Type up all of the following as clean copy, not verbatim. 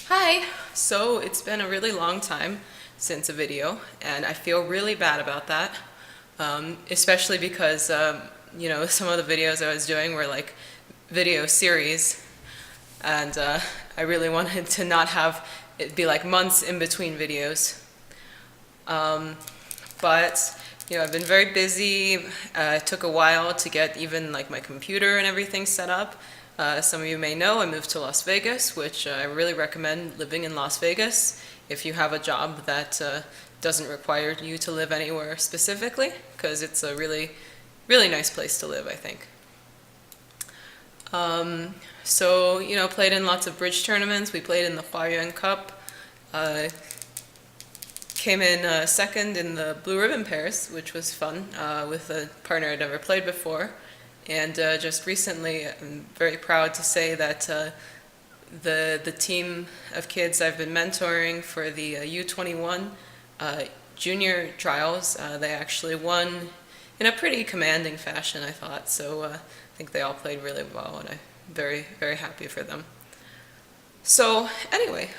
Hi! So it's been a really long time since a video, and I feel really bad about that, especially because, some of the videos I was doing were like video series, and I really wanted to not have it be like months in between videos. Um, but I've been very busy. It took a while to get even like my computer and everything set up. Some of you may know I moved to Las Vegas, which I really recommend living in Las Vegas if you have a job that doesn't require you to live anywhere specifically, because it's a really, really nice place to live, I think. Played in lots of bridge tournaments. We played in the Huayuan Cup. Uh, Came in second in the Blue Ribbon Pairs, which was fun, with a partner I'd never played before. And just recently, I'm very proud to say that the team of kids I've been mentoring for the U21 junior trials, they actually won in a pretty commanding fashion, I thought. So I think they all played really well, and I'm very, very happy for them. So anyway,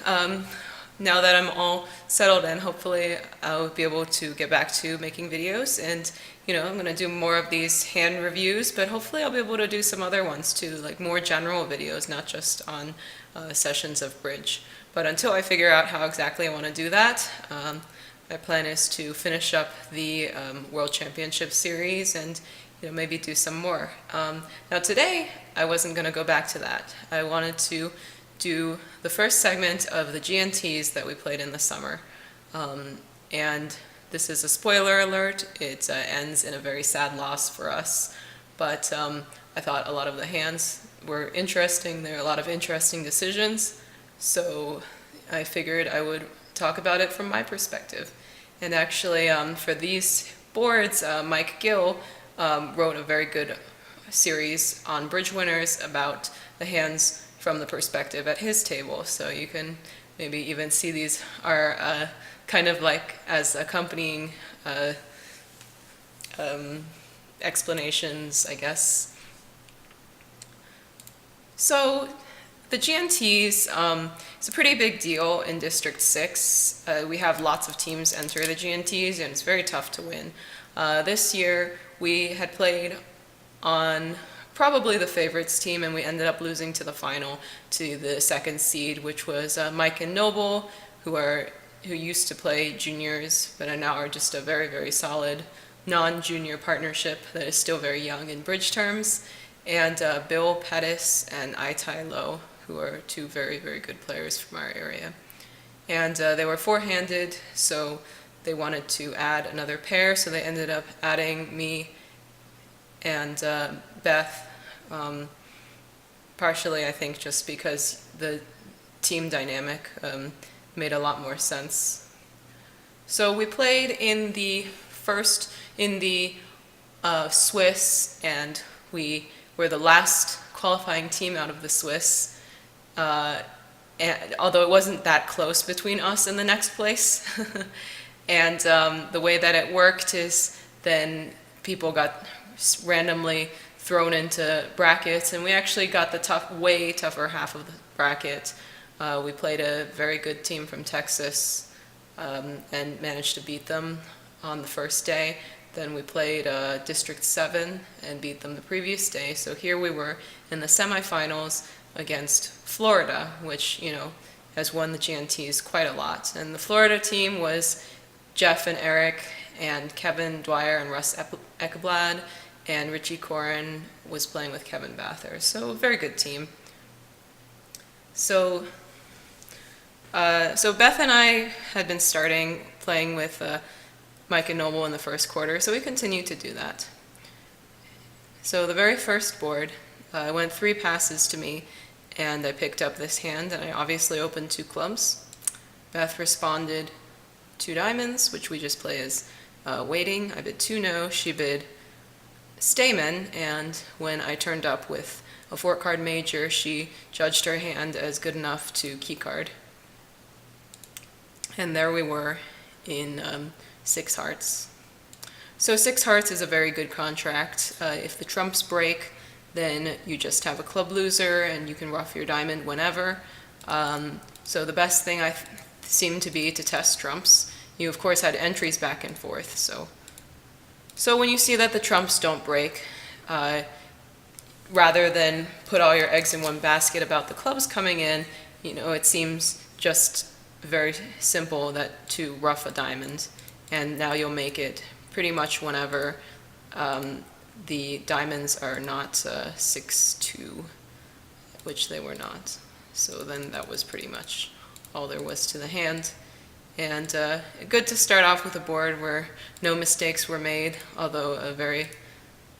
now that I'm all settled in, hopefully I'll be able to get back to making videos, and I'm going to do more of these hand reviews, but hopefully I'll be able to do some other ones too, like more general videos, not just on sessions of bridge. But until I figure out how exactly I want to do that, my plan is to finish up the World Championship series and maybe do some more. Now today, I wasn't going to go back to that. I wanted to do the first segment of the GNTs that we played in the summer. And this is a spoiler alert. It ends in a very sad loss for us. But I thought a lot of the hands were interesting. There are a lot of interesting decisions. So I figured I would talk about it from my perspective. And actually, for these boards, Mike Gill wrote a very good series on bridge winners about the hands from the perspective at his table. So you can maybe even see these are kind of like as accompanying explanations, I guess. So the GNTs is a pretty big deal in District 6. We have lots of teams enter the GNTs, and it's very tough to win. This year we had played on probably the favorites team, and we ended up losing to the final to the second seed, which was Mike and Noble, who used to play juniors, but are now just a very, very solid non-junior partnership that is still very young in bridge terms, and Bill Pettis and Itai Low, who are two very, very good players from our area. And they were four-handed, so they wanted to add another pair, so they ended up adding me and Beth, partially I think just because the team dynamic made a lot more sense. So we played in the Swiss, and we were the last qualifying team out of the Swiss, and although it wasn't that close between us and the next place. And the way that it worked is then people got randomly thrown into brackets, and we actually got the way tougher half of the bracket. We played a very good team from Texas and managed to beat them on the first day. Then we played District 7 and beat them the previous day. So here we were in the semifinals against Florida, which, has won the GNTs quite a lot. And the Florida team was Jeff and Eric and Kevin Dwyer and Russ Ekeblad, and Richie Corin was playing with Kevin Bather. So a very good team. So Beth and I had been playing with Mike and Noble in the first quarter, so we continued to do that. So the very first board, I went 3 passes to me, and I picked up this hand, and I obviously opened 2 clubs. Beth responded 2 diamonds, which we just play as waiting. I bid 2 no, she bid Stamen, and when I turned up with a 4-card major, she judged her hand as good enough to keycard. And there we were in 6 hearts. So 6 hearts is a very good contract. If the trumps break, then you just have a club loser and you can ruff your diamond whenever. So the best thing seemed to be to test trumps. You, of course, had entries back and forth. So when you see that the trumps don't break, rather than put all your eggs in one basket about the clubs coming in, it seems just very simple to rough a diamond. And now you'll make it pretty much whenever the diamonds are not 6-2, which they were not. So then that was pretty much all there was to the hand. And good to start off with a board where no mistakes were made, although a very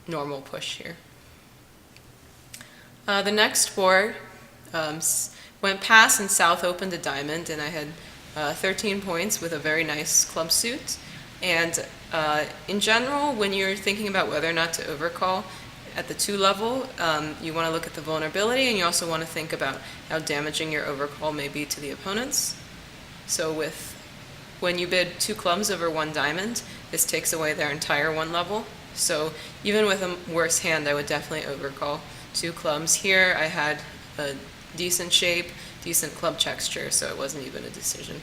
normal push here. The next board went pass and south opened a diamond, and I had 13 points with a very nice club suit. And in general, when you're thinking about whether or not to overcall at the 2 level, you want to look at the vulnerability, and you also want to think about how damaging your overcall may be to the opponents. So when you bid 2 clubs over 1 diamond, this takes away their entire 1 level. So even with a worse hand, I would definitely overcall 2 clubs. Here I had a decent shape, decent club texture, so it wasn't even a decision.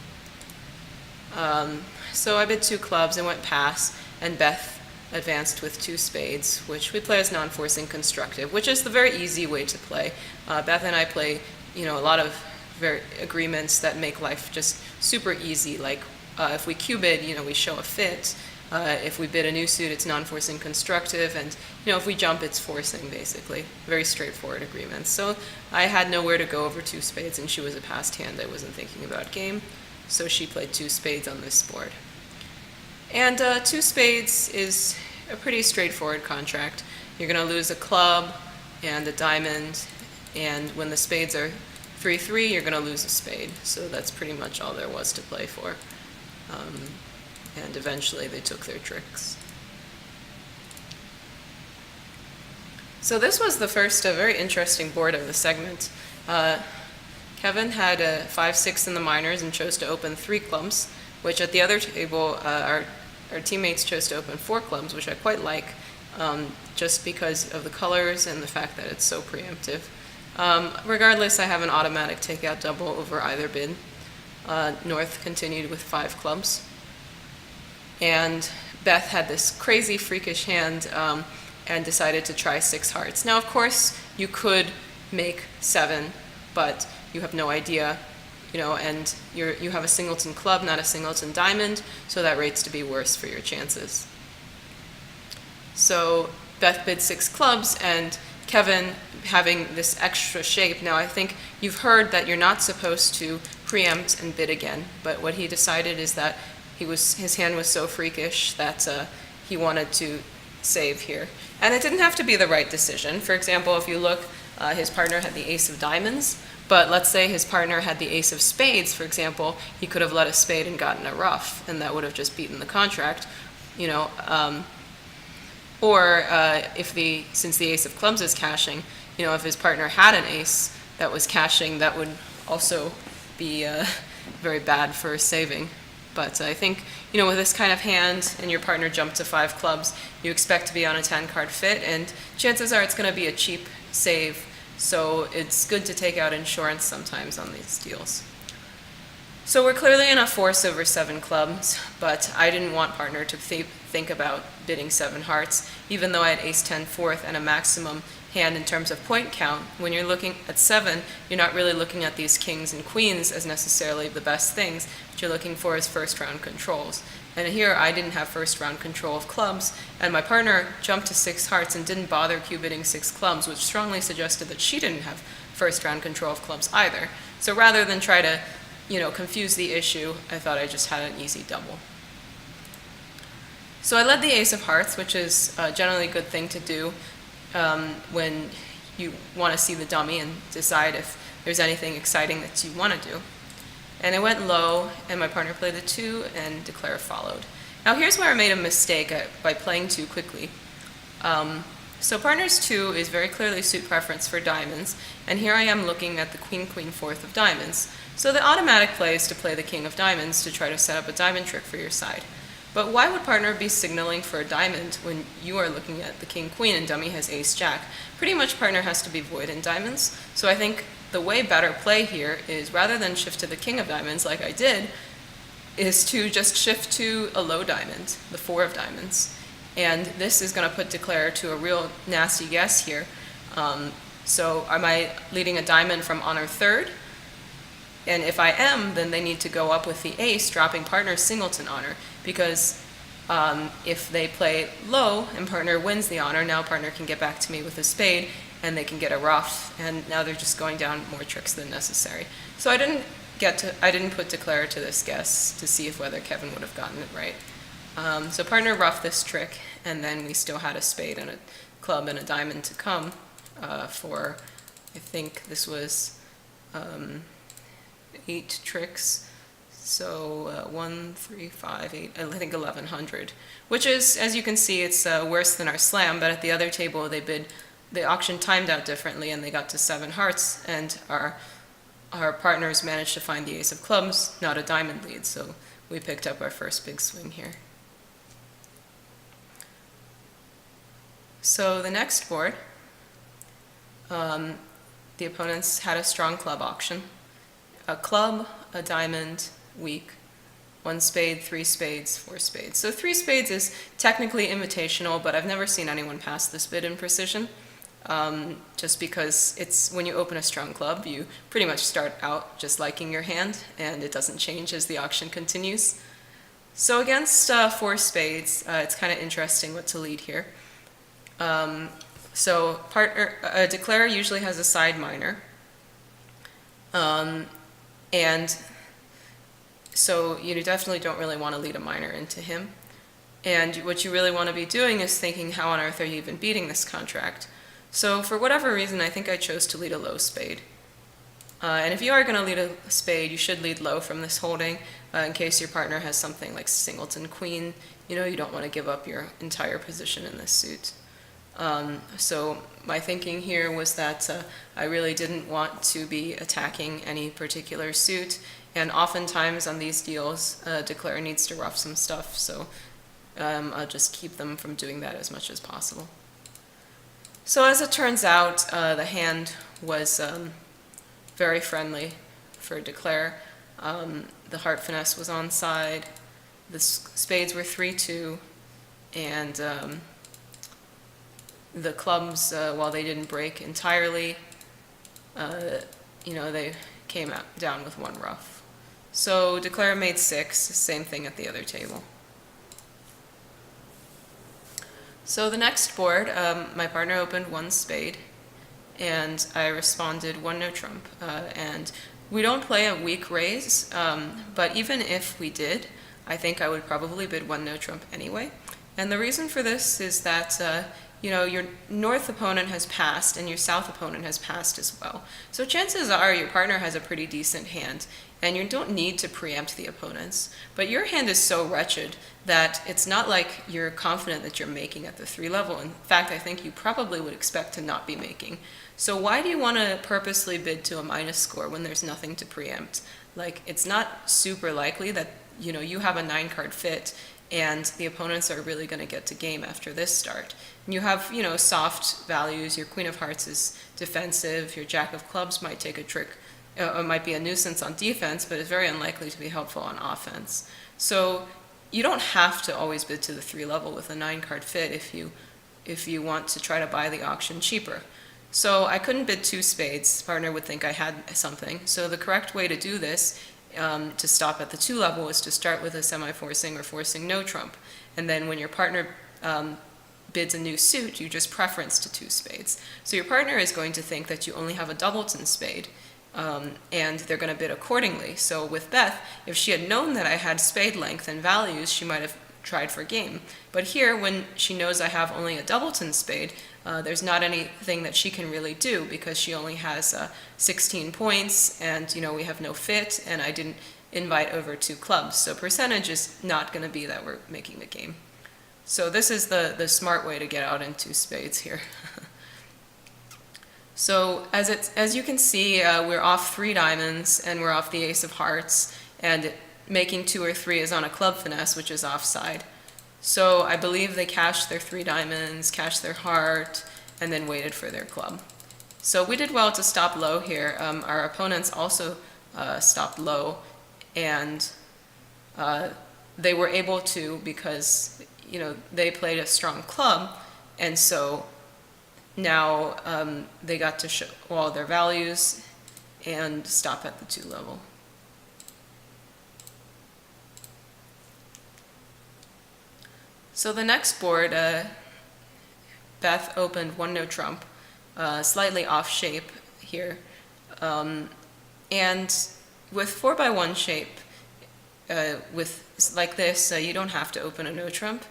So I bid 2 clubs and went pass, and Beth advanced with 2 spades, which we play as non-forcing constructive, which is the very easy way to play. Beth and I play, a lot of agreements that make life just super easy, like if we Q-bid, we show a fit. If we bid a new suit, it's non-forcing constructive, and if we jump, it's forcing, basically. Very straightforward agreements. So I had nowhere to go over 2 spades, and she was a passed hand. I wasn't thinking about game, so she played 2 spades on this board. And 2 spades is a pretty straightforward contract. You're going to lose a club and a diamond, and when the spades are 3-3, you're going to lose a spade. So that's pretty much all there was to play for. And eventually they took their tricks. So this was the first very interesting board of the segment. Kevin had a 5-6 in the minors and chose to open 3 clubs, which at the other table, our teammates chose to open 4 clubs, which I quite like, just because of the colors and the fact that it's so preemptive. Regardless, I have an automatic takeout double over either bid. North continued with 5 clubs. And Beth had this crazy freakish hand and decided to try 6 hearts. Now, of course, you could make 7, but you have no idea, and you have a singleton club, not a singleton diamond, so that rates to be worse for your chances. So Beth bid 6 clubs, and Kevin, having this extra shape, now I think you've heard that you're not supposed to preempt and bid again, but what he decided is that his hand was so freakish that he wanted to save here. And it didn't have to be the right decision. For example, if you look, his partner had the ace of diamonds, but let's say his partner had the ace of spades, for example, he could have let a spade and gotten a ruff, and that would have just beaten the contract, or since the ace of clubs is cashing, if his partner had an ace that was cashing, that would also be very bad for saving. But I think, with this kind of hand and your partner jumped to 5 clubs, you expect to be on a 10-card fit, and chances are it's going to be a cheap save, so it's good to take out insurance sometimes on these deals. So we're clearly in a force over 7 clubs, but I didn't want partner to think about bidding 7 hearts, even though I had ace-10 fourth and a maximum hand in terms of point count. When you're looking at 7, you're not really looking at these kings and queens as necessarily the best things. What you're looking for is first-round controls. And here I didn't have first-round control of clubs, and my partner jumped to 6 hearts and didn't bother Q-bidding 6 clubs, which strongly suggested that she didn't have first-round control of clubs either. So rather than try to confuse the issue, I thought I just had an easy double. So I led the ace of hearts, which is generally a good thing to do when you want to see the dummy and decide if there's anything exciting that you want to do. And it went low, and my partner played the 2, and declare followed. Now here's where I made a mistake by playing too quickly. So partner's 2 is very clearly suit preference for diamonds, and here I am looking at the queen-queen fourth of diamonds. So the automatic play is to play the king of diamonds to try to set up a diamond trick for your side. But why would partner be signaling for a diamond when you are looking at the king-queen and dummy has ace-jack? Pretty much partner has to be void in diamonds, so I think the way better play here is, rather than shift to the king of diamonds like I did, is to just shift to a low diamond, the 4 of diamonds. And this is going to put declare to a real nasty guess here. So am I leading a diamond from honor 3rd? And if I am, then they need to go up with the ace, dropping partner's singleton honor, because if they play low and partner wins the honor, now partner can get back to me with a spade, and they can get a ruff, and now they're just going down more tricks than necessary. So I didn't put declare to this guess to see if whether Kevin would have gotten it right. So partner ruffed this trick, and then we still had a spade and a club and a diamond to come for, I think this was 8 tricks. So 1, 3, 5, 8, I think 1100, which is, as you can see, it's worse than our slam, but at the other table the auction timed out differently, and they got to 7 hearts, and our partners managed to find the ace of clubs, not a diamond lead, so we picked up our first big swing here. So the next board, the opponents had a strong club auction. A club, a diamond, weak, 1 spade, 3 spades, 4 spades. So 3 spades is technically invitational, but I've never seen anyone pass this bid in precision. Just because it's, when you open a strong club, you pretty much start out just liking your hand, and it doesn't change as the auction continues. So against 4 spades, it's kind of interesting what to lead here. So declare usually has a side minor, and so you definitely don't really want to lead a minor into him. And what you really want to be doing is thinking, how on earth are you even beating this contract? So for whatever reason, I think I chose to lead a low spade. And if you are going to lead a spade, you should lead low from this holding, in case your partner has something like singleton queen. You don't want to give up your entire position in this suit. So my thinking here was that I really didn't want to be attacking any particular suit, and oftentimes on these deals, declare needs to ruff some stuff, so I'll just keep them from doing that as much as possible. So as it turns out, the hand was very friendly for declare. The heart finesse was on side, the spades were 3-2, and the clubs, while they didn't break entirely, they came down with 1 ruff. So declare made 6, same thing at the other table. So the next board, my partner opened 1 spade, and I responded 1 no trump. And we don't play a weak raise, but even if we did, I think I would probably bid 1 no trump anyway. And the reason for this is that your north opponent has passed and your south opponent has passed as well. So chances are your partner has a pretty decent hand, and you don't need to preempt the opponents. But your hand is so wretched that it's not like you're confident that you're making at the 3 level. In fact, I think you probably would expect to not be making. So why do you want to purposely bid to a minus score when there's nothing to preempt? Like, it's not super likely that you have a 9-card fit and the opponents are really going to get to game after this start. And you have, soft values. Your queen of hearts is defensive. Your jack of clubs might take a trick, might be a nuisance on defense, but is very unlikely to be helpful on offense. So you don't have to always bid to the 3 level with a 9-card fit if you want to try to buy the auction cheaper. So I couldn't bid 2 spades. Partner would think I had something. So the correct way to do this, to stop at the 2 level, is to start with a semi-forcing or forcing no trump. And then when your partner bids a new suit, you just preference to 2 spades. So your partner is going to think that you only have a doubleton spade, and they're going to bid accordingly. So with Beth, if she had known that I had spade length and values, she might have tried for game. But here, when she knows I have only a doubleton spade, there's not anything that she can really do, because she only has 16 points, and we have no fit, and I didn't invite over 2 clubs. So percentage is not going to be that we're making the game. So this is the smart way to get out in 2 spades here. So as you can see, we're off 3 diamonds, and we're off the ace of hearts, and making 2 or 3 is on a club finesse, which is offside. So I believe they cashed their 3 diamonds, cashed their heart, and then waited for their club. So we did well to stop low here. Our opponents also stopped low, and they were able to because they played a strong club, and so now they got to show all their values and stop at the 2 level. So the next board, Beth opened 1 no trump, slightly off shape here. And with 4x1 shape, with like this, you don't have to open a no trump,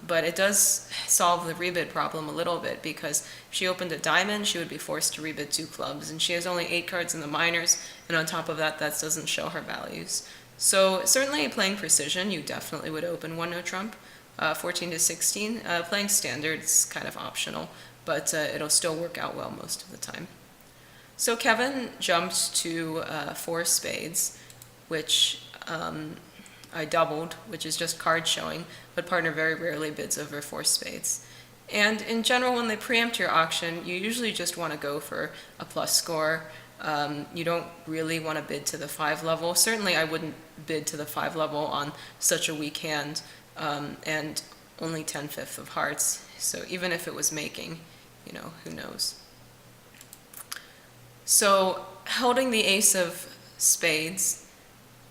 but it does solve the rebid problem a little bit, because if she opened a diamond, she would be forced to rebid 2 clubs, and she has only 8 cards in the minors, and on top of that, that doesn't show her values. So certainly playing precision, you definitely would open 1 no trump. 14 to 16, playing standard's kind of optional, but it'll still work out well most of the time. So Kevin jumped to 4 spades, which I doubled, which is just card showing, but partner very rarely bids over 4 spades. And in general, when they preempt your auction, you usually just want to go for a plus score. You don't really want to bid to the 5 level. Certainly I wouldn't bid to the 5 level on such a weak hand, and only 10/5 of hearts. So even if it was making, who knows. So holding the ace of spades,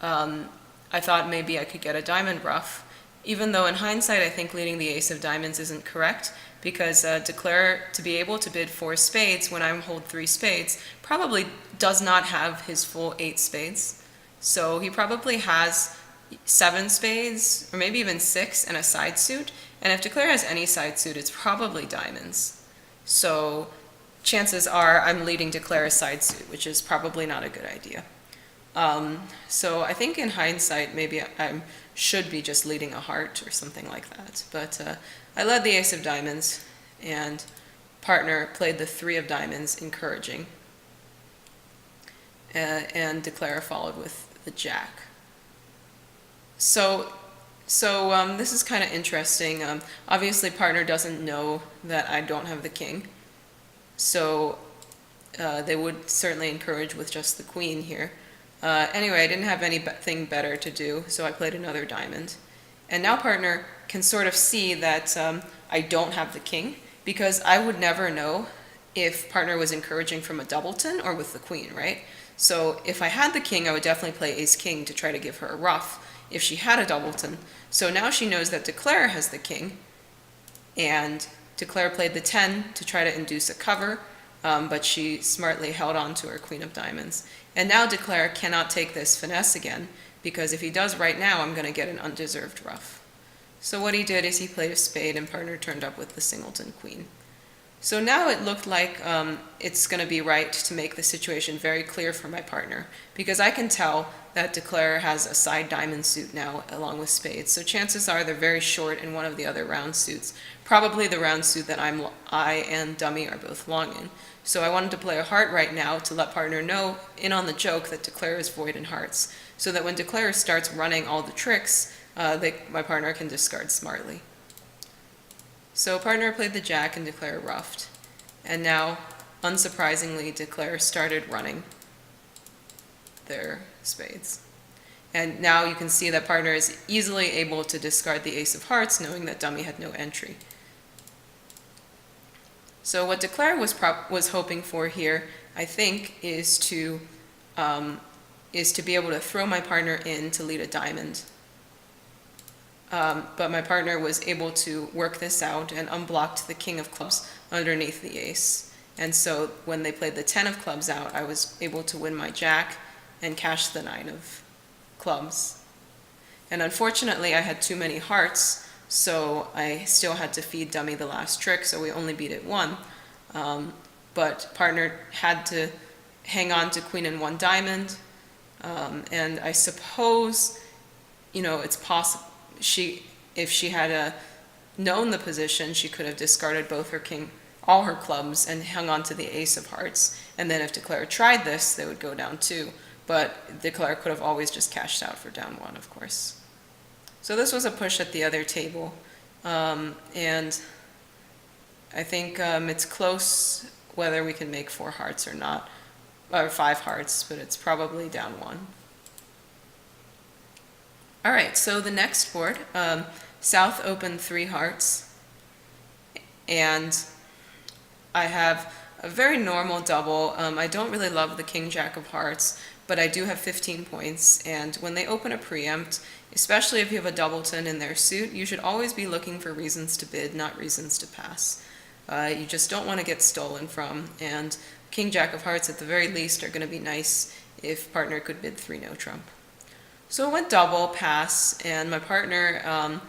I thought maybe I could get a diamond ruff, even though in hindsight I think leading the ace of diamonds isn't correct, because Declare, to be able to bid 4 spades when I hold 3 spades, probably does not have his full 8 spades. So he probably has 7 spades, or maybe even 6, and a side suit. And if Declare has any side suit, it's probably diamonds. So chances are I'm leading Declare's side suit, which is probably not a good idea. So I think in hindsight, maybe I should be just leading a heart or something like that. But I led the ace of diamonds, and partner played the 3 of diamonds, encouraging. And Declare followed with the jack. So this is kind of interesting. Obviously, partner doesn't know that I don't have the king. So they would certainly encourage with just the queen here. Anyway, I didn't have anything better to do, so I played another diamond. And now partner can sort of see that I don't have the king, because I would never know if partner was encouraging from a doubleton or with the queen, right? So if I had the king, I would definitely play ace-king to try to give her a ruff if she had a doubleton. So now she knows that Declare has the king, and Declare played the 10 to try to induce a cover, but she smartly held on to her queen of diamonds. And now Declare cannot take this finesse again, because if he does right now, I'm going to get an undeserved ruff. So what he did is he played a spade, and partner turned up with the singleton queen. So now it looked like it's going to be right to make the situation very clear for my partner, because I can tell that Declare has a side diamond suit now along with spades. So chances are they're very short in one of the other round suits, probably the round suit that I and dummy are both long in. So I wanted to play a heart right now to let partner know, in on the joke, that Declare is void in hearts, so that when Declare starts running all the tricks, my partner can discard smartly. So partner played the jack and Declare ruffed. And now, unsurprisingly, Declare started running their spades. And now you can see that partner is easily able to discard the ace of hearts, knowing that dummy had no entry. So what Declare was hoping for here, I think, is to be able to throw my partner in to lead a diamond. But my partner was able to work this out and unblocked the king of clubs underneath the ace. And so when they played the 10 of clubs out, I was able to win my jack and cash the 9 of clubs. And unfortunately, I had too many hearts, so I still had to feed dummy the last trick, so we only beat it 1. But partner had to hang on to queen and 1 diamond, and I suppose, it's possible. If she had known the position, she could have discarded both her king, all her clubs, and hung on to the ace of hearts. And then if Declare tried this, they would go down 2. But Declare could have always just cashed out for down 1, of course. So this was a push at the other table. And I think it's close whether we can make 4 hearts or not, or 5 hearts, but it's probably down 1. All right, so the next board, South opened 3 hearts, and I have a very normal double. I don't really love the King Jack of Hearts, but I do have 15 points, and when they open a preempt, especially if you have a doubleton in their suit, you should always be looking for reasons to bid, not reasons to pass. You just don't want to get stolen from, and King Jack of Hearts at the very least are going to be nice if partner could bid 3 no trump. So it went double, pass, and my partner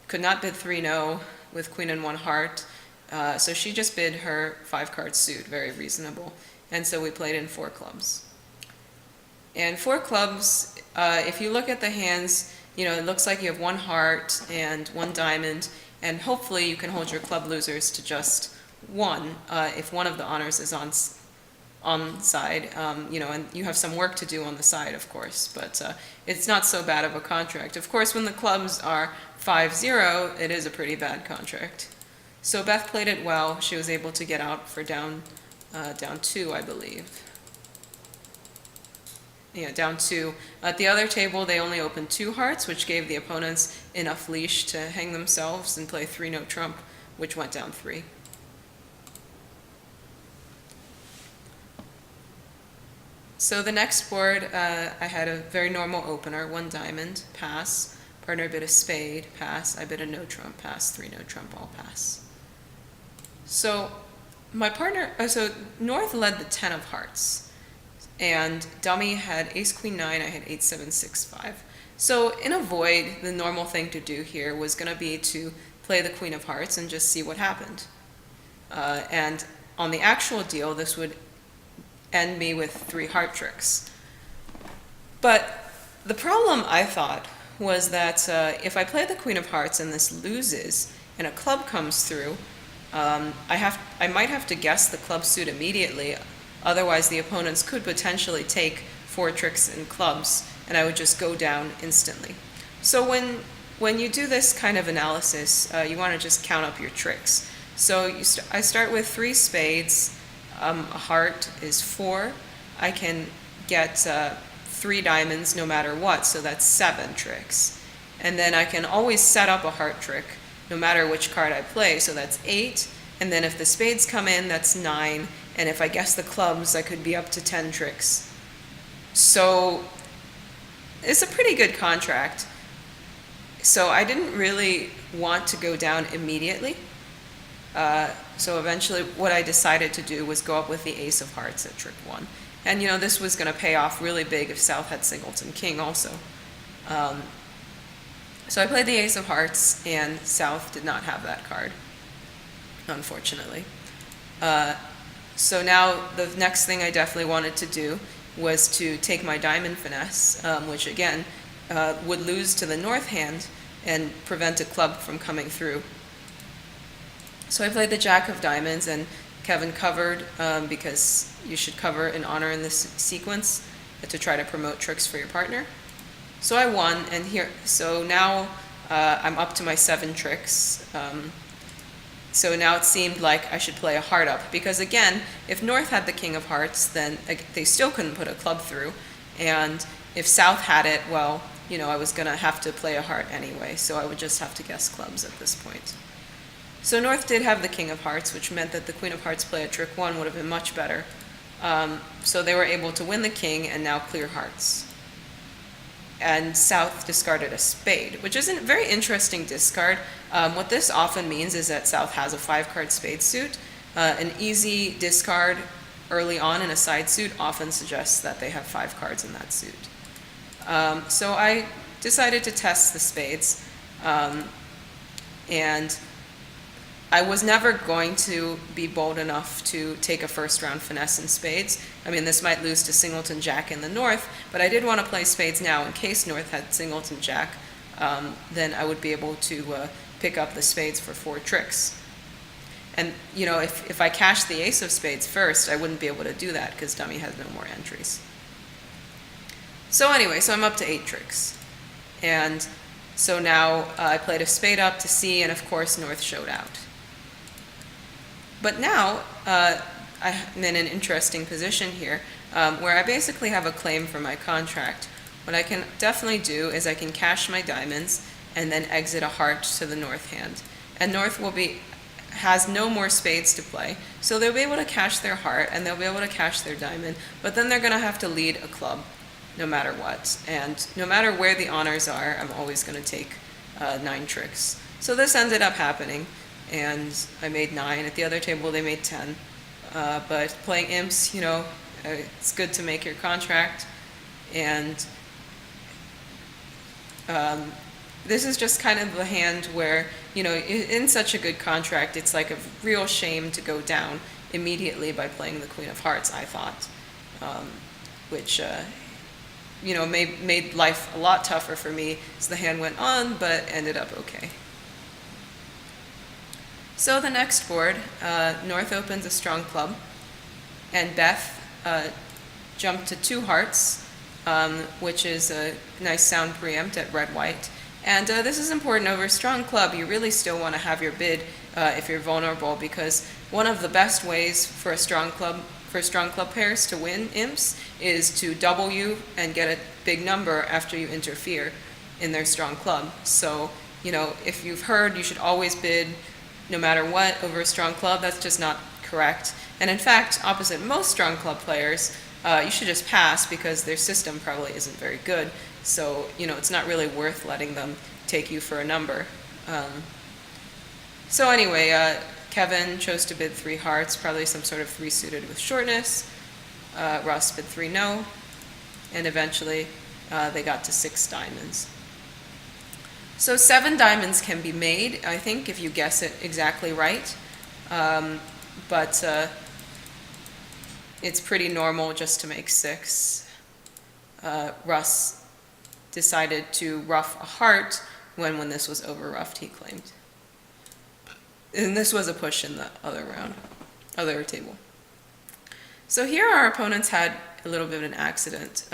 could not bid 3 no with queen and 1 heart, so she just bid her 5 card suit, very reasonable, and so we played in 4 clubs. And 4 clubs, if you look at the hands, it looks like you have 1 heart and 1 diamond, and hopefully you can hold your club losers to just 1 if one of the honors is on side, and you have some work to do on the side, of course, but it's not so bad of a contract. Of course, when the clubs are 5-0, it is a pretty bad contract. So Beth played it well. She was able to get out for down 2, I believe. Yeah, down 2. At the other table, they only opened 2 hearts, which gave the opponents enough leash to hang themselves and play 3 no trump, which went down 3. So the next board, I had a very normal opener, 1 diamond, pass. Partner bid a spade, pass. I bid a no trump, pass. 3 no trump, all pass. So my partner, so North led the 10 of hearts, and dummy had ace queen 9, I had 8 7 6 5. So in a void, the normal thing to do here was going to be to play the queen of hearts and just see what happened. And on the actual deal, this would end me with 3 heart tricks. But the problem, I thought, was that if I play the queen of hearts and this loses and a club comes through, I might have to guess the club suit immediately. Otherwise, the opponents could potentially take 4 tricks in clubs, and I would just go down instantly. So when you do this kind of analysis, you want to just count up your tricks. So I start with 3 spades. A heart is 4. I can get 3 diamonds no matter what, so that's 7 tricks. And then I can always set up a heart trick no matter which card I play, so that's 8. And then if the spades come in, that's 9. And if I guess the clubs, I could be up to 10 tricks. So it's a pretty good contract. So I didn't really want to go down immediately. So eventually what I decided to do was go up with the ace of hearts at trick 1. And this was going to pay off really big if South had singleton king also. So I played the ace of hearts, and South did not have that card, unfortunately. So now the next thing I definitely wanted to do was to take my diamond finesse, which again would lose to the north hand and prevent a club from coming through. So I played the jack of diamonds, and Kevin covered because you should cover an honor in this sequence to try to promote tricks for your partner. So I won, and so now I'm up to my 7 tricks. So now it seemed like I should play a heart up, because again, if North had the king of hearts, then they still couldn't put a club through, and if South had it, well, I was going to have to play a heart anyway, so I would just have to guess clubs at this point. So North did have the king of hearts, which meant that the queen of hearts play at trick 1 would have been much better. So they were able to win the king and now clear hearts. And South discarded a spade, which is a very interesting discard. What this often means is that South has a 5-card spade suit. An easy discard early on in a side suit often suggests that they have 5 cards in that suit. So I decided to test the spades, and I was never going to be bold enough to take a first round finesse in spades. I mean, this might lose to singleton jack in the north, but I did want to play spades now in case North had singleton jack. Then I would be able to pick up the spades for 4 tricks. And if I cashed the ace of spades first, I wouldn't be able to do that because dummy has no more entries. So anyway, so I'm up to 8 tricks. And so now I played a spade up to see, and of course North showed out. But now I'm in an interesting position here, where I basically have a claim for my contract. What I can definitely do is I can cash my diamonds and then exit a heart to the north hand. And north has no more spades to play, so they'll be able to cash their heart and they'll be able to cash their diamond, but then they're going to have to lead a club no matter what. And no matter where the honors are, I'm always going to take 9 tricks. So this ended up happening, and I made 9. At the other table, they made 10. But playing imps, it's good to make your contract. And this is just kind of the hand where, in such a good contract, it's like a real shame to go down immediately by playing the Queen of Hearts, I thought, which, made life a lot tougher for me as the hand went on, but ended up okay. So the next board, North opens a strong club, and Beth jumped to 2 hearts, which is a nice sound preempt at red-white. And this is important over a strong club. You really still want to have your bid if you're vulnerable, because one of the best ways for strong club pairs to win imps is to double you and get a big number after you interfere in their strong club. So, if you've heard you should always bid no matter what over a strong club, that's just not correct. And in fact, opposite most strong club players, you should just pass because their system probably isn't very good. So, it's not really worth letting them take you for a number. So anyway, Kevin chose to bid 3 hearts, probably some sort of 3 suited with shortness. Russ bid 3 no, and eventually they got to 6 diamonds. So 7 diamonds can be made, I think, if you guess it exactly right. But it's pretty normal just to make 6. Russ decided to rough a heart when this was over roughed, he claimed. And this was a push in the other table. So here our opponents had a little bit of an accident.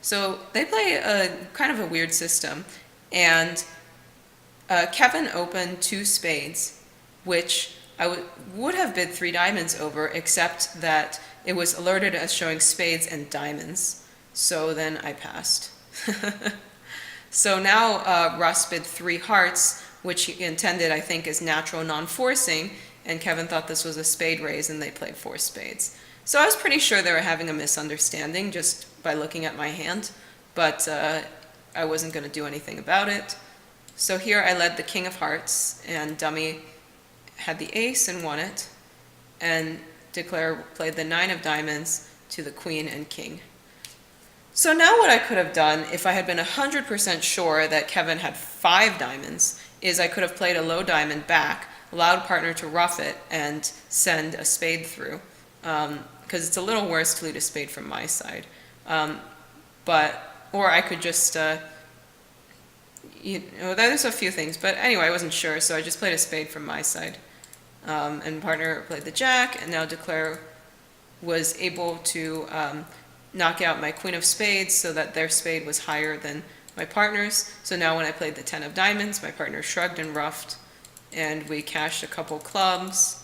So they play a kind of a weird system, and Kevin opened 2 spades, which I would have bid 3 diamonds over, except that it was alerted as showing spades and diamonds. So then I passed. So now Russ bid 3 hearts, which he intended, I think, as natural non-forcing, and Kevin thought this was a spade raise, and they played 4 spades. So I was pretty sure they were having a misunderstanding just by looking at my hand, but I wasn't going to do anything about it. So here I led the King of Hearts, and Dummy had the ace and won it, and Declare played the 9 of diamonds to the Queen and King. So now what I could have done, if I had been 100% sure that Kevin had 5 diamonds, is I could have played a low diamond back, allowed partner to rough it, and send a spade through, because it's a little worse to lead a spade from my side. Or I could just, there's a few things, but anyway, I wasn't sure, so I just played a spade from my side. And partner played the jack, and now Declare was able to knock out my Queen of Spades so that their spade was higher than my partner's. So now when I played the 10 of diamonds, my partner shrugged and roughed, and we cashed a couple clubs,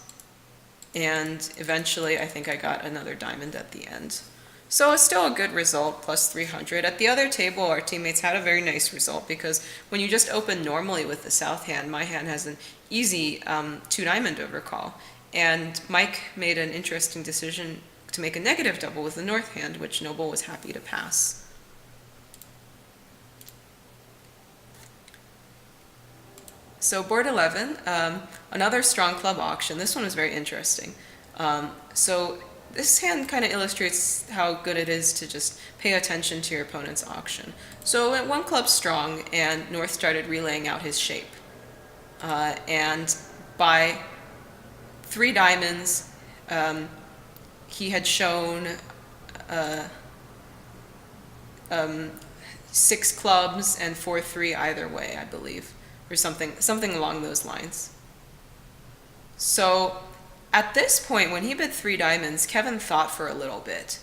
and eventually I think I got another diamond at the end. So it's still a good result, plus 300. At the other table, our teammates had a very nice result, because when you just open normally with the south hand, my hand has an easy 2 diamond overcall. And Mike made an interesting decision to make a negative double with the north hand, which Noble was happy to pass. So board 11, another strong club auction. This one was very interesting. So this hand kind of illustrates how good it is to just pay attention to your opponent's auction. So it went 1 club strong, and North started relaying out his shape. And by 3 diamonds, he had shown 6 clubs and 4-3 either way, I believe, or something along those lines. So at this point, when he bid 3 diamonds, Kevin thought for a little bit,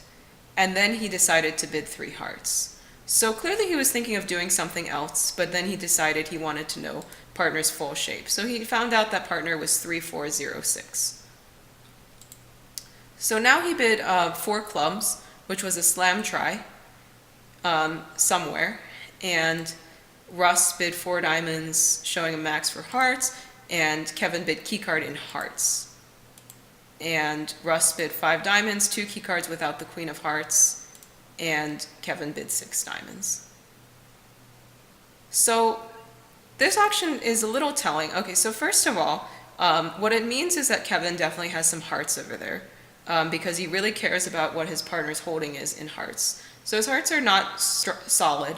and then he decided to bid 3 hearts. So clearly he was thinking of doing something else, but then he decided he wanted to know partner's full shape. So he found out that partner was 3-4-0-6. So now he bid 4 clubs, which was a slam try somewhere, and Russ bid 4 diamonds, showing a max for hearts, and Kevin bid keycard in hearts. And Russ bid 5 diamonds, 2 keycards without the queen of hearts, and Kevin bid 6 diamonds. So this auction is a little telling. Okay, so first of all, what it means is that Kevin definitely has some hearts over there, because he really cares about what his partner's holding is in hearts. So his hearts are not solid,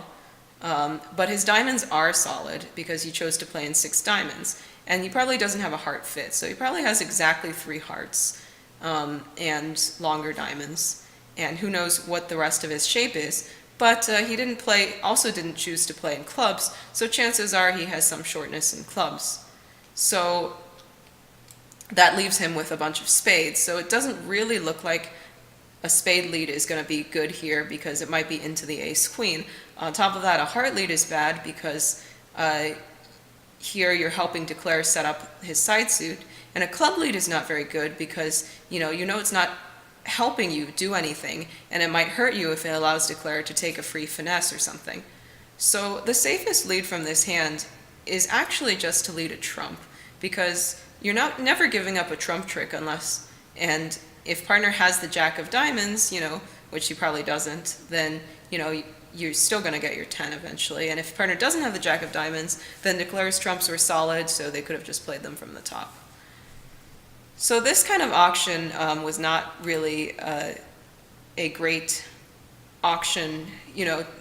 but his diamonds are solid because he chose to play in 6 diamonds. And he probably doesn't have a heart fit, so he probably has exactly 3 hearts and longer diamonds. And who knows what the rest of his shape is. But he also didn't choose to play in clubs, so chances are he has some shortness in clubs. So that leaves him with a bunch of spades. So it doesn't really look like a spade lead is going to be good here because it might be into the ace-queen. On top of that, a heart lead is bad because here you're helping Declare set up his side suit. And a club lead is not very good because you know it's not helping you do anything, and it might hurt you if it allows Declare to take a free finesse or something. So the safest lead from this hand is actually just to lead a trump, because you're never giving up a trump trick unless, and if partner has the jack of diamonds, which he probably doesn't, then you're still going to get your 10 eventually. And if partner doesn't have the jack of diamonds, then Declare's trumps were solid, so they could have just played them from the top. So this kind of auction was not really a great auction,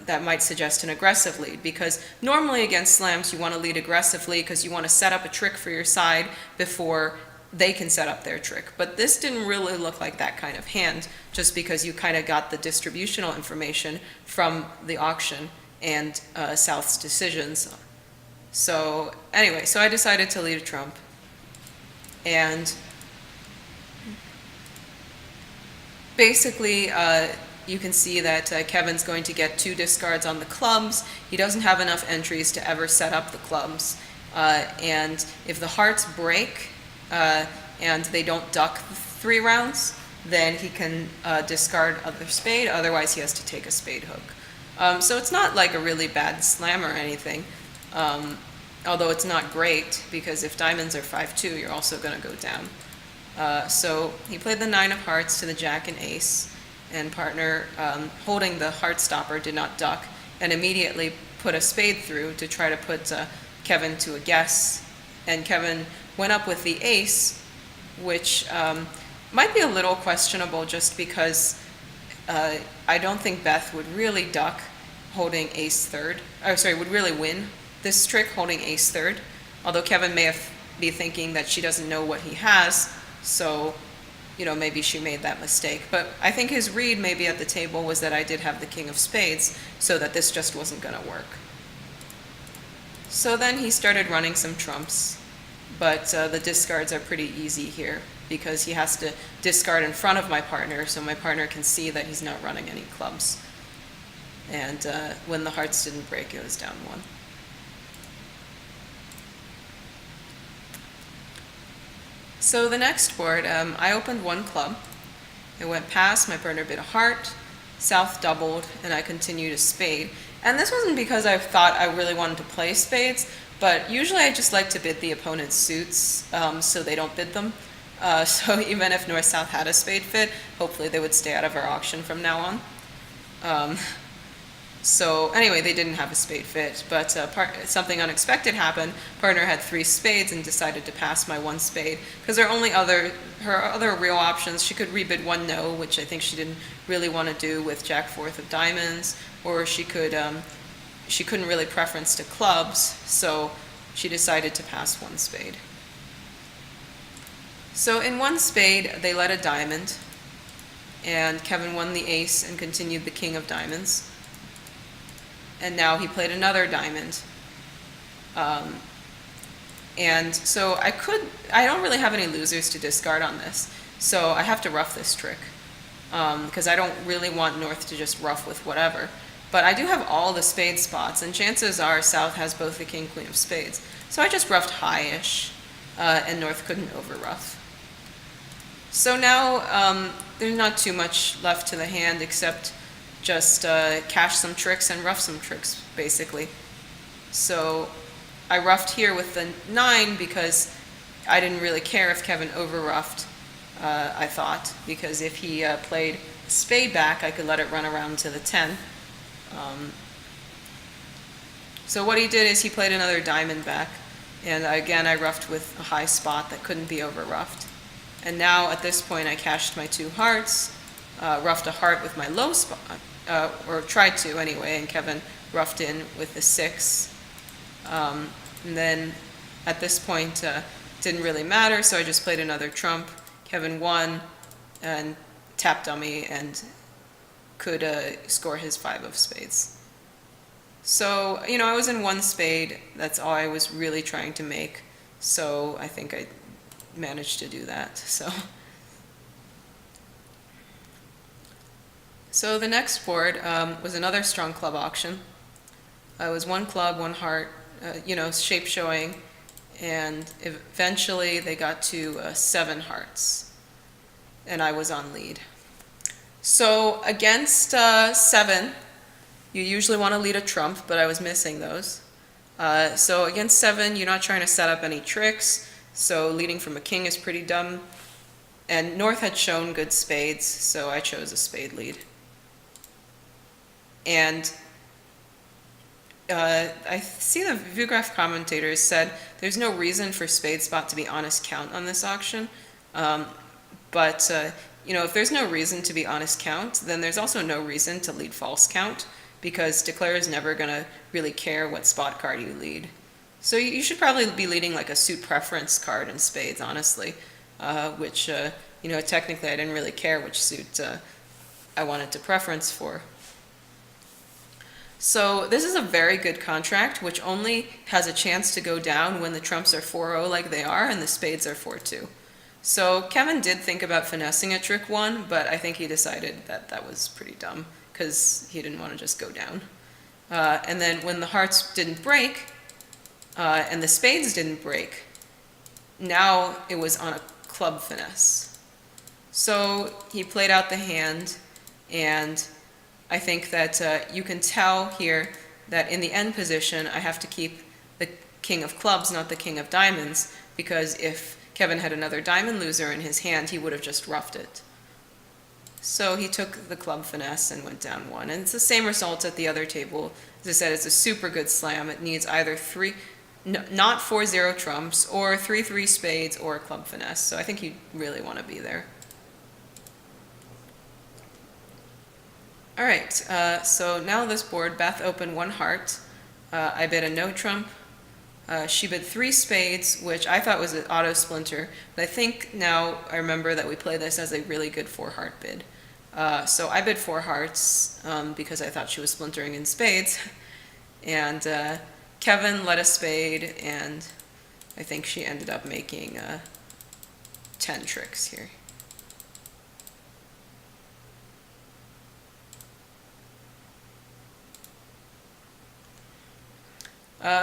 that might suggest an aggressive lead, because normally against slams you want to lead aggressively because you want to set up a trick for your side before they can set up their trick. But this didn't really look like that kind of hand, just because you kind of got the distributional information from the auction and South's decisions. So anyway, so I decided to lead a trump. And basically, you can see that Kevin's going to get 2 discards on the clubs. He doesn't have enough entries to ever set up the clubs. And if the hearts break and they don't duck 3 rounds, then he can discard other spade. Otherwise, he has to take a spade hook. So it's not like a really bad slam or anything, although it's not great, because if diamonds are 5-2, you're also going to go down. So he played the 9 of hearts to the jack and ace, and partner, holding the heart stopper, did not duck, and immediately put a spade through to try to put Kevin to a guess. And Kevin went up with the ace, which might be a little questionable just because I don't think Beth would really duck holding ace third. Would really win this trick holding ace third, although Kevin may be thinking that she doesn't know what he has. So, maybe she made that mistake. But I think his read maybe at the table was that I did have the king of spades, so that this just wasn't going to work. So then he started running some trumps, but the discards are pretty easy here because he has to discard in front of my partner, so my partner can see that he's not running any clubs. And when the hearts didn't break, it was down 1. So the next board, I opened 1 club. It went past, my partner bid a heart, South doubled, and I continued a spade. And this wasn't because I thought I really wanted to play spades, but usually I just like to bid the opponent's suits so they don't bid them. So even if North-South had a spade fit, hopefully they would stay out of our auction from now on. So anyway, they didn't have a spade fit, but something unexpected happened. Partner had 3 spades and decided to pass my 1 spade because her other real options, she could rebid 1 no, which I think she didn't really want to do with jack 4th of diamonds, or she couldn't really preference to clubs, so she decided to pass 1 spade. So in 1 spade, they led a diamond, and Kevin won the ace and continued the king of diamonds. And now he played another diamond. And so I don't really have any losers to discard on this, so I have to ruff this trick, because I don't really want North to just ruff with whatever. But I do have all the spade spots, and chances are South has both the king, queen of spades. So I just ruffed high-ish, and North couldn't over-ruff. So now there's not too much left to the hand except just cash some tricks and ruff some tricks, basically. So I ruffed here with the 9 because I didn't really care if Kevin over-ruffed, I thought, because if he played spade back, I could let it run around to the 10. So what he did is he played another diamond back, and again I ruffed with a high spot that couldn't be over-ruffed. And now at this point I cashed my 2 hearts, ruffed a heart with my low spot, or tried to anyway, and Kevin ruffed in with the 6. And then at this point didn't really matter, so I just played another trump. Kevin won and tapped dummy and could score his 5 of spades. So, I was in 1 spade. That's all I was really trying to make. So I think I managed to do that. So the next board was another strong club auction. It was 1 club, 1 heart, shape showing, and eventually they got to 7 hearts, and I was on lead. So against 7, you usually want to lead a trump, but I was missing those. So against 7, you're not trying to set up any tricks, so leading from a king is pretty dumb. And North had shown good spades, so I chose a spade lead. And I see the ViewGraph commentators said there's no reason for spade spot to be honest count on this auction. But if there's no reason to be honest count, then there's also no reason to lead false count, because declare is never going to really care what spot card you lead. So you should probably be leading like a suit preference card in spades, honestly, which, technically I didn't really care which suit I wanted to preference for. So this is a very good contract, which only has a chance to go down when the trumps are 4-0 like they are and the spades are 4-2. So Kevin did think about finessing at trick 1, but I think he decided that that was pretty dumb because he didn't want to just go down. And then when the hearts didn't break and the spades didn't break, now it was on a club finesse. So he played out the hand, and I think that you can tell here that in the end position I have to keep the king of clubs, not the king of diamonds, because if Kevin had another diamond loser in his hand, he would have just roughed it. So he took the club finesse and went down 1. And it's the same result at the other table. As I said, it's a super good slam. It needs either not 4-0 trumps, or 3-3 spades, or a club finesse. So I think you really want to be there. All right, so now this board, Beth opened 1 heart. I bid a no trump. She bid 3 spades, which I thought was an auto splinter, but I think now I remember that we play this as a really good 4-heart bid. So I bid 4 hearts because I thought she was splintering in spades, and Kevin led a spade, and I think she ended up making 10 tricks here.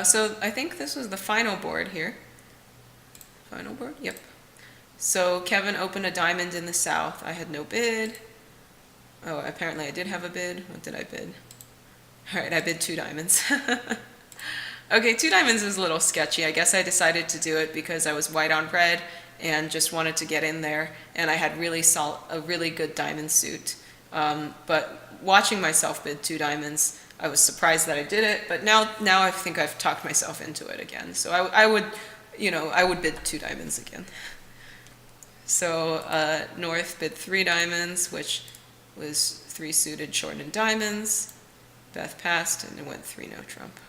So I think this was the final board here. Final board? Yep. So Kevin opened a diamond in the south. I had no bid. Oh, apparently I did have a bid. What did I bid? All right, I bid 2 diamonds. Okay, 2 diamonds is a little sketchy. I guess I decided to do it because I was white on red and just wanted to get in there, and I had a really good diamond suit. But watching myself bid 2 diamonds, I was surprised that I did it, but now I think I've talked myself into it again. So I would bid 2 diamonds again. So North bid 3 diamonds, which was 3 suited shortened diamonds. Beth passed, and it went 3 no trump.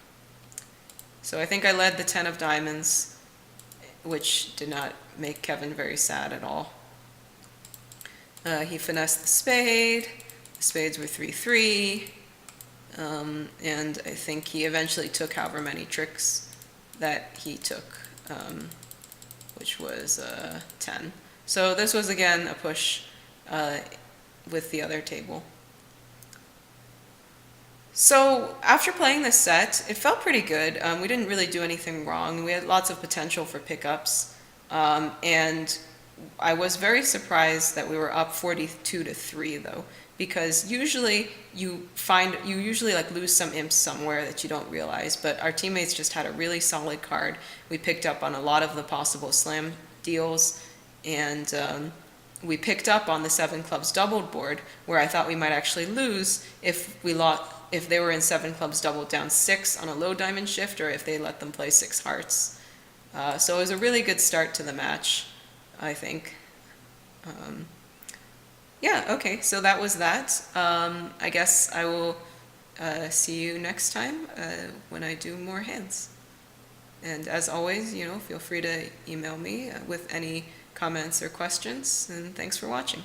So I think I led the 10 of diamonds, which did not make Kevin very sad at all. He finessed the spade. The spades were 3-3. And I think he eventually took however many tricks that he took, which was 10. So this was again a push with the other table. So after playing this set, it felt pretty good. We didn't really do anything wrong. We had lots of potential for pickups. And I was very surprised that we were up 42-3 though, because usually you usually like lose some imps somewhere that you don't realize, but our teammates just had a really solid card. We picked up on a lot of the possible slam deals, and we picked up on the seven clubs doubled board, where I thought we might actually lose if they were in seven clubs doubled down 6 on a low diamond shift, or if they let them play 6 hearts. So it was a really good start to the match, I think. Yeah, okay, so that was that. I guess I will see you next time when I do more hands. And as always, feel free to email me with any comments or questions, and thanks for watching.